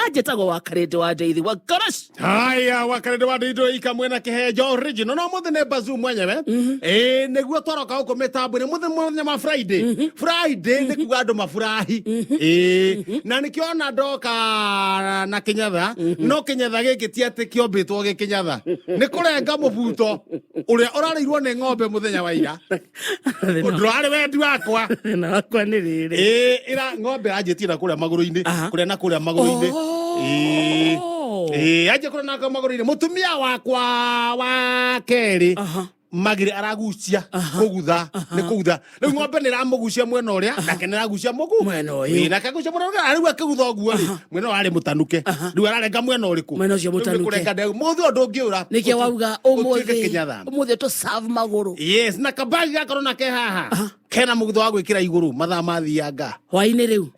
njĩtagwo Wakarĩndĩ wa Ndeithi wa Ngoroci. Haya, Wakarĩndĩ wa Ndeithi ikamwena Kĩhenjo original no mũthĩ nĩ Bazoo mwenyewe. Nĩguo tworoka gũkũ mĩtambo-inĩ mũthenya ma Friday. Friday nĩ kuga andũ mafurahi. Na nĩkĩona ndoka na Kĩnyatha no Kĩnyatha gĩkĩ ti atĩ kĩombĩtwo gĩ Kĩnyatha. Nĩ kũrenga mũbuto ũrĩa ũrarĩirwo nĩ ng'ombe mũthenya wa ira. Ndũrarĩ wendi wakwa. Na wakwa nĩ rĩrĩ. Ira ng'ombe anjĩtie na kũrĩa magũrũ-inĩ kũrĩa na kũrĩa magũrũ-inĩ. Aje kũrĩa na magũrũ-inĩ mũtumia wakwa wa kerĩ magire aragucia kugutha ni kugutha riu ng'ombe ni ramugucia mwena uria nake ni ragucia mugu mwena uyu nake gucia mwena uria riu akigutha uguo ri mwena wari mutanuke riu ararenga mwena uriku mwena ucio mutanuke kurenga ndegu muthu ndungiura nike wauga umuthi to serve maguru yes na kabagi gakorwo nake haha kena mugutho wa gwikira iguru mathaa mathianga hwaini riu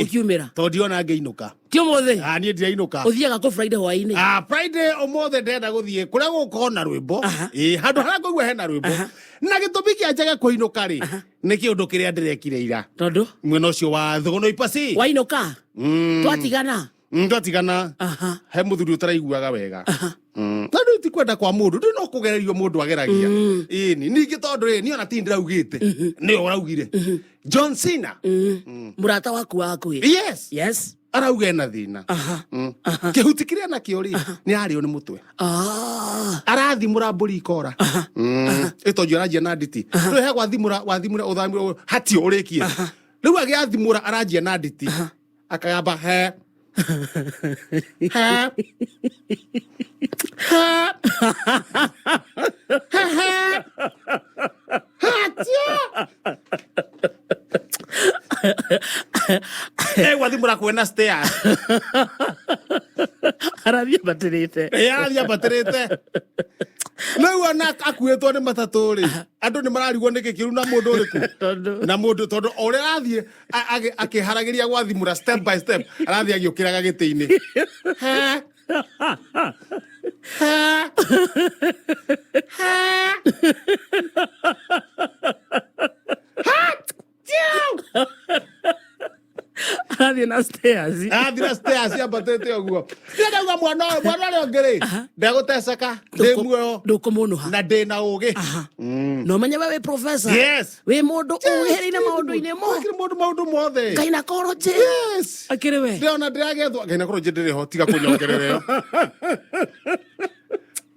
ukiumira to ndiona ngeinuka ti umuthi nie ndirainũka uthiaga ku Friday hwaini Friday umuthi ndenda guthie kuria gukorwo na rwimbo handu haria ngũigua hena rwimbo na gĩtũmi kĩa njage kũinũka rĩ nĩ kĩũndũ kĩrĩa ndĩrekire ira tondu mwena ũcio wa Thũgũnũ Ipaci wainuka twatigana twatigana he mũthuri ũtaraiguaga wega tondu ti kwenda kwa mũndũ ndĩ no kũgererio mũndũ ageragia ĩni ningĩ tondu rĩ niona ti ndĩraugĩte nĩyo ũraugire John Cena mũrata waku waku yes arauga ena thina kihuti kiria nakio ri ni ario ni mutwe arathimura mburi ikora itonjo aranjia na nditi riu he wathimura uthamira hatio urikie riu agiathimura aranjia na nditi akagamba he wathimura kwena stairs arathia batirite riu ona akuĩtwo nĩ matatũ rĩ andũ nĩ mararigwo nĩ gĩkĩru na mũndũ ũrĩkũ na mũndũ tondu ũrĩa arathiĩ akĩharagĩria gwathimura step by step arathiĩ agĩũkĩraga gĩtĩ-inĩ arathiĩ na stairs ambatĩte ũguo ndauga mwana ũrĩa ũngĩ rĩ ndegũteceka ndĩ muoyo ndũkũmũnũha na ndĩ na ũgĩ no ũmenye we wĩ professor wĩ mũndũ ũhĩrĩire maũndũ-inĩ maũndũ mothe gynecology akĩrĩ we ndĩrona ndĩragethwo gynecology ndĩrĩ ho tiga kũnyongerera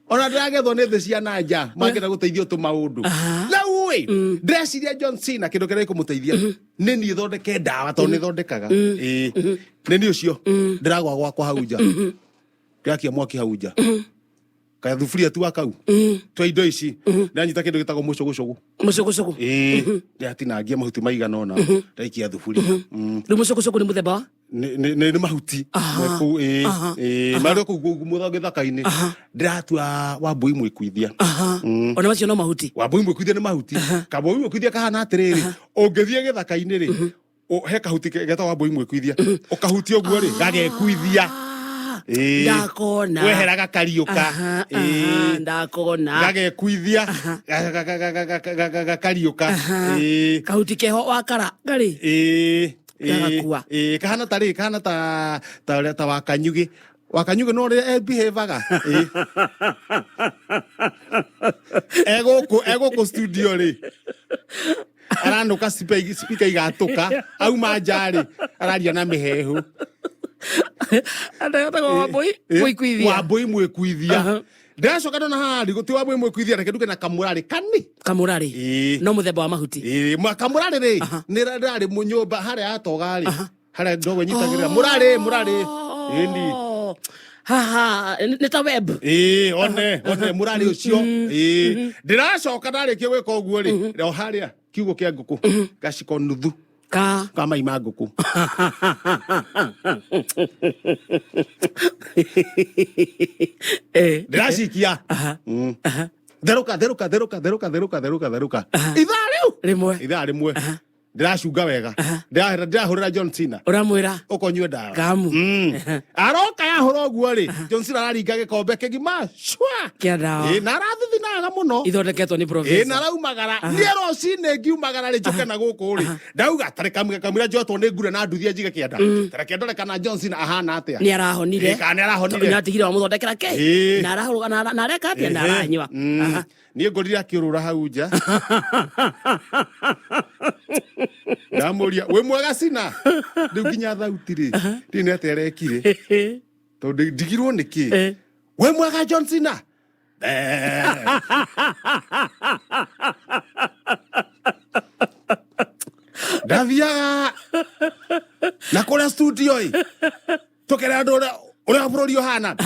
ona ndĩragethwo nĩ thĩ cia na nja mangĩenda gũteithio tũmaũndũ rĩu ĩ ndĩreciria John Cena kĩndũ kĩrĩa gĩkũmũteithia nĩ niĩ thondeke ndawa tondũ nĩ thondekaga nĩ niĩ ũcio ndĩragwa gwakwa hau nja ndĩrakia mwaki hau nja kaya thuburia tu akau twa indo ici ndanyita kĩndũ gĩtagwo mũcũgũcũgũ ndĩratinangia mahuti maigana ũna ndaikia thuburia rĩu mũcũgũcũgũ nĩ mũthemba wa nĩ mahuti marĩ kũu gĩthaka-inĩ ndĩratua wambũi mwĩkuithia ona macio no mahuti wambũi mwĩkuithia nĩ mahuti kambũi mwĩkuithia kahana atĩrĩrĩ ũngĩthiĩ gĩthaka-inĩ rĩ he kahuti getagwo wambũi mwĩkuithia ũkahutia ũguo rĩ gagekuithia ndakona weheraga kariũka ndakona gagekuithia gakariũka kahuti keho wakara ngarĩ kahana ta wakanyugi no rä ebehavaga egåkå studio rä aranå ka speaker igatũka auma nja rĩ araria na mĩhehu wambũi mwĩkuithia ndĩracoka ndona haha ti wambũi mwĩkuithia na kĩndũ kĩna kamũrarĩ no mũthemba wa mahuti kamũrarĩ rĩ nĩ rarĩ mũnyũmba harĩa atoga rĩ harĩa ndogo nyitagĩrĩra mũrarĩ ĩni haha nĩ ta web one mũrarĩ ũcio ndĩracoka ndarĩkia gwĩka ũguo rĩ o harĩa kiugũ kĩa ngũkũ gaciko nuthu ka mai ma ngũkũ ndĩracikia therũka ithaa rĩmwe ndiracunga wega ndirahurira John Cena uramwira ukonywe dawa kamu aroka yahura uguo ri John Cena araringa gikombe kigima shwa kia dawa na arathithinaga muno ithondeketwo ni professor na raumagara ni rocine ngiumagara ri njuke na guku ri ndauga tare kamwira njotwo ni ngure na nduthia njige kienda tare kendore kana John Cena ahana atia ni arahonire kana arahonire ni atigire wa muthondekera ke na arahuruga na areka atia na aranywa ni ngorire akiurura hau nja ndamuria we mwega Cena riu nginya thauti ri ri ni aterekire tondu ndigirwo niki we mwega John Cena Davia na kora studio hii tokera andu uria bururi uhana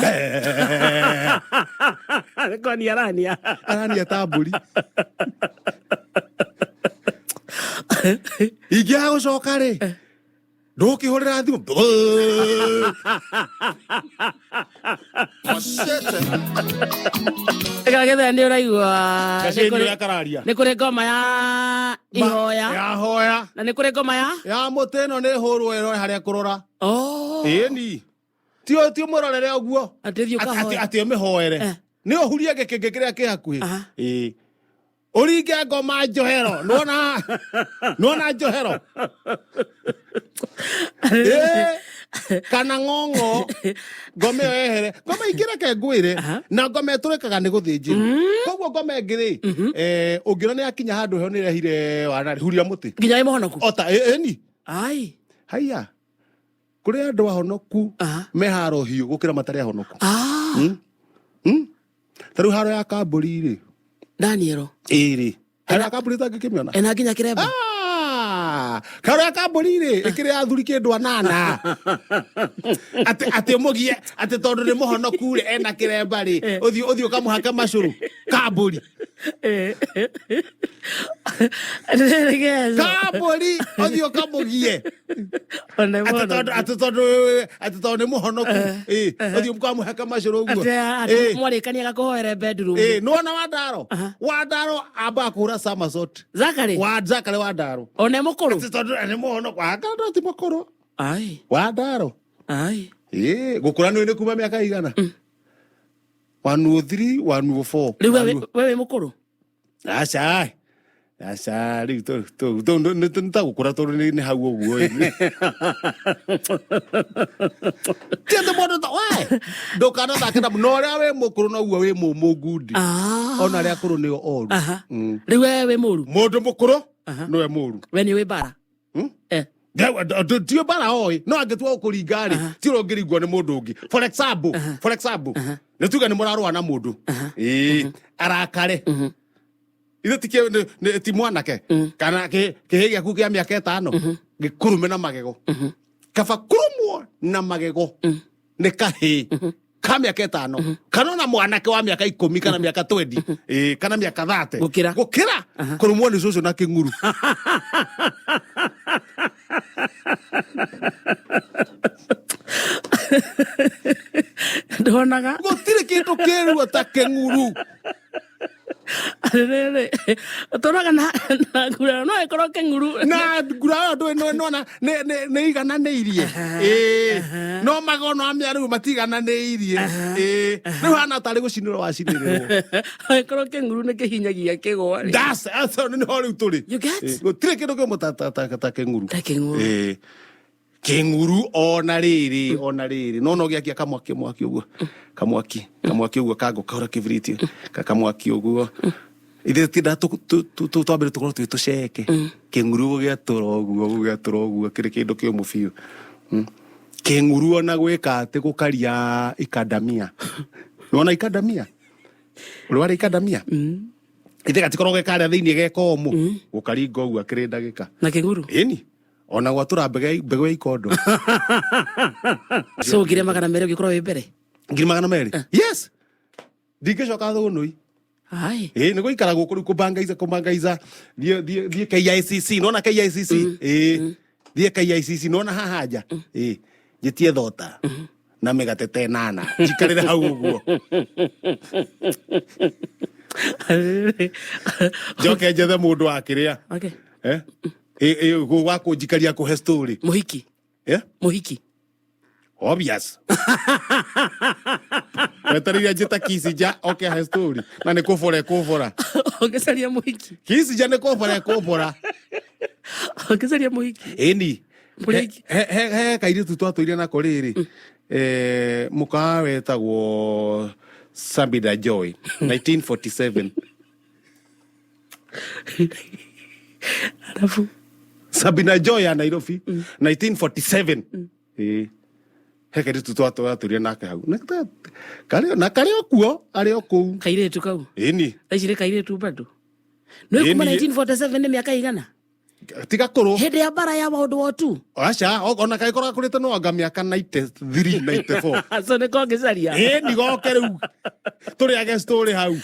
kwani arania tamburi ingia gucoka ri ndukihurira thimu Ekagethe ni uraigua kararia ni kuri ngoma ya ihoya na ni kuri ngoma ya muteno ni hurwo ero haria kurora ni tio murorere uguo ati mihoere ni uhurie gikenge kiria ki hakuhi uringe ngoma njohero nona njohero kana ngongo ngome ehere ngome ingireke ngwire na ngome turekaga ni guthinjira koguo ngome ngiri ungirone akinya handu he ni rehire wanari huria muti nginya imuhonoku ota ni ai haiya kuri andu ahonoku meharo hiu gukira matari ahonoku taru haro ya kamburi ri Daniel iri haro ya kamburi tangikimiona ena nginya kiremba karo ya kamburi ri ikiri athuri kindu anana ati mugie ati tondu ni muhonoku ri ena kiremba ri uthio kamuhaka macuru kamburi kamburi uthio kamugie ati tondu ni muhonoku uthio kamuhaka macuru uguo mwarikania gakuhoere bedroom nona wadaro amba kuhura Somersault Zakari wadaro one mukuru tondu ni muhonoku akando ti mukuru ai wadaro ai gukura ni kuma miaka igana 103 104 riu wewe mukuru Asa riu to nitagukura tondu ni hau uguo tiende mundu ta we ndukana thakira no ria we mukuru no guo we mumugundi ona ria kuru ni oru riu wewe muru mundu mukuru no we muru we ni we bara tio bara oi no angitua ukuringa ri tiro ngirigwo ni mundu ungi for example nituga ni murarwa na mundu arakare ithe ti mwanake kana kihigia ku kia miaka 5 gikurume na magego kaba kurumwo na magego ni kahi ka miaka 5 kana na mwanake wa miaka 10 kana miaka 20 kana miaka 30 gukira kurumwo ni cucu na kinguru ndonaga gutire kindu kiru ta kinguru tonaga na ngura no ikoro kenguru na ngura ndo no na ne igana ne irie no magono amiaru matigana ne irie no hana tari guciniro wacinirwo ikoro kenguru ne kihinyagia kigwari das aso ni hori turi you get gutire kindu ke mutata kenguru kenguru ona riri no giakia kamwaki uguo kamwaki uguo kago kahora kibiriti kamwaki uguo ithe tinda twambire tukorwo twituceke kenguru giatura uguo kiri kindu ki mubiu kenguru ona gwika ati gukaria ikadamia nona ikadamia urwari ikadamia ithe gatikorwo gekaria thiini gekomu gukaringa uguo akiri ndagika na kenguru ini ona gwatura mbegu ya ikondo so ngire magana mere gikorwo wi mbere ngire magana mere yes ndingicoka thunui ai ni guikara guku kubangaiza thie KICC nona KICC thie KICC nona hahaja njitie thota na megatete nana jikarire hau uguo joke jethe mundu akiria wako jikaria kuhe story muhiki muhiki obvious wetarĩria njĩta Kisija okay he story na nĩ kũbora ongecaria muhiki Kisija nĩ kũbora ongecaria muhiki ĩni he kairĩtu twatũire nako rĩrĩ mũkawa wetagwo Sabina Joy 1947 alafu Sabina Joy ya Nairobi 1947 he kairĩtu twatũire nake hau na karĩ okuo arĩ okũu kairĩtu kau ĩni aicire kairĩtu bado no kuma 1947 nĩ mĩaka igana tiga kũrũ hĩndĩ ya bara ya maũndũ wotu aca ona kaĩkorwo akũrĩte no anga mĩaka 93 94 so nĩ kongecaria ĩni goke rĩu tũrĩage story hau